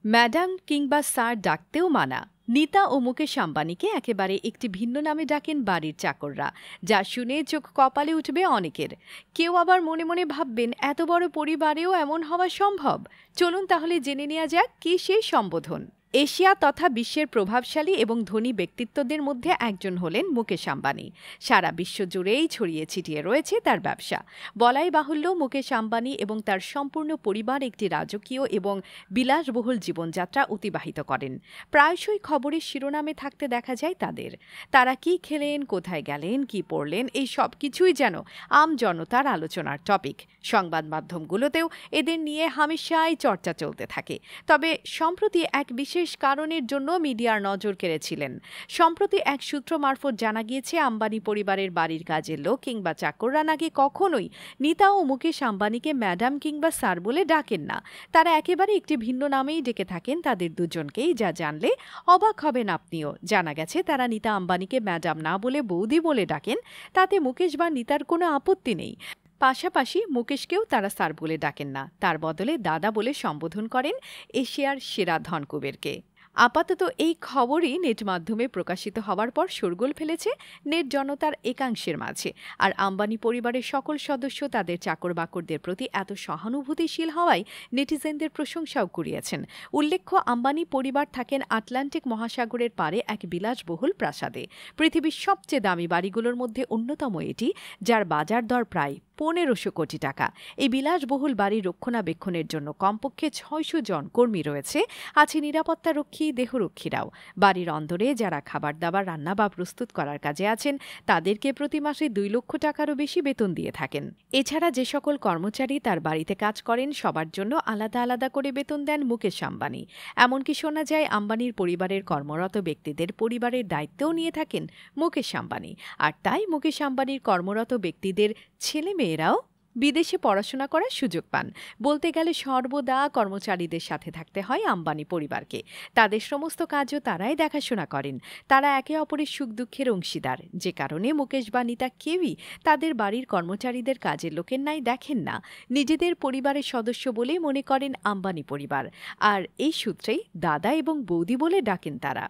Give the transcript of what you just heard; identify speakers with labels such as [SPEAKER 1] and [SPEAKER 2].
[SPEAKER 1] Madam কিংবা sir ডাকতেও মানা। নীতা ও মুকেশ আম্বানিকে একেবারে একটি ভিন্ন নামে ডাকেন বাড়ির চাকররা, যা শুনে চোখ কপালে উঠবে অনেকের। কেউ আবার মনে মনে ভাববেন, এত বড় পরিবারেও এমন হওয়া সম্ভব? চলুন তাহলে জেনে নেওয়া যাক কি সেই সম্বোধন। এশিয়া তথা বিশ্বের প্রভাবশালী এবং ধনী ব্যক্তিত্বদের মধ্যে একজন হলেন মুকেশ আম্বানি। সারা বিশ্ব জুড়েই ছড়িয়ে ছিটিয়ে রয়েছে তার ব্যবসা। বলাই বাহুল্য, মুকেশ আম্বানি এবং তার সম্পূর্ণ পরিবার একটি রাজকীয় এবং বিলাসবহুল জীবনযাত্রা অতিবাহিত করেন। প্রায়শই খবরের শিরোনামে থাকতে দেখা যায় তাদের। তারা কি খেলেন, কোথায় গেলেন, কি পড়লেন, এই সব কিছুই যেন আম জনতার আলোচনার টপিক। সংবাদ মাধ্যমগুলোতেও এদের নিয়ে হামেশাই চর্চা চলতে থাকে। তবে সম্প্রতি এক বিশেষ কারণের জন্য মিডিয়ার নজর কেড়েছিলেন। সম্প্রতি এক সূত্র মারফত জানা গিয়েছে, আম্বানি পরিবারের বাড়ির কাজের লোক কিংবা চাকররা নাকি কখনোই নীতা ও মুকেশ আম্বানিকে ম্যাডাম কিংবা স্যার বলে ডাকেন না। তারা একেবারে একটি ভিন্ন নামেই ডেকে থাকেন তাদের দুজনকেই, যা জানলে অবাক হবেন আপনিও। জানা গেছে তারা নীতা আম্বানিকে ম্যাডাম না বলে বৌদি বলে ডাকেন। তাতে মুকেশ বা নীতার কোনো আপত্তি নেই। পাশাপাশি মুকেশকেও তারা স্যার বলে ডাকেন না, তার বদলে দাদা বলে সম্বোধন করেন এশিয়ার সেরা ধনকুবেরকে। আপাতত এই খবরই নেট মাধ্যমে প্রকাশিত হওয়ার পর শোরগোল ফেলেছে নেট জনতার একাংশের মাঝে। আর আম্বানি পরিবারের সকল সদস্য তাদের চাকর বাকরদের প্রতি এত সহানুভূতিশীল হওয়ায় নেটিজেনদের প্রশংসাও কুড়িয়েছেন। উল্লেখ্য, আম্বানি পরিবার থাকেন আটলান্টিক মহাসাগরের পারে এক বিলাসবহুল প্রাসাদে। পৃথিবীর সবচেয়ে দামি বাড়িগুলোর মধ্যে অন্যতম এটি, যার বাজার দর প্রায় ১৫০০ কোটি টাকা। এই বিলাসবহুল বাড়ির রক্ষণাবেক্ষণের জন্য কমপক্ষে ৬০০ জন কর্মী রয়েছে। আছে নিরাপত্তারক্ষী, দেহরক্ষীরাও। বাড়ির অন্দরে যারা খাবার দাবার রান্না বা প্রস্তুত করার কাজে আছেন, তাদেরকে প্রতি মাসে ২ লক্ষ টাকারও বেশি বেতন দিয়ে থাকেন। এছাড়া যে সকল কর্মচারী তার বাড়িতে কাজ করেন, সবার জন্য আলাদা আলাদা করে বেতন দেন মুকেশ আম্বানি। এমনকি শোনা যায়, আম্বানির পরিবারের কর্মরত ব্যক্তিদের পরিবারের দায়িত্বও নিয়ে থাকেন মুকেশ আম্বানি। আর তাই মুকেশ আম্বানির কর্মরত ব্যক্তিদের ছেলেমেয়েরাও বিদেশে পড়াশোনা করার সুযোগ পান। বলতে গেলে সর্বদা কর্মচারীদের সাথে থাকতে হয় আম্বানি পরিবারকে। তাদের সমস্ত কাজও তারাই দেখাশোনা করেন। তারা একে অপরের সুখ দুঃখের অংশীদার, যে কারণে মুকেশ বা নীতা কেউই তাদের বাড়ির কর্মচারীদের কাজের লোকের ন্যায় দেখেন না। নিজেদের পরিবারের সদস্য বলেই মনে করেন আম্বানি পরিবার। আর এই সূত্রেই দাদা এবং বৌদি বলে ডাকেন তারা।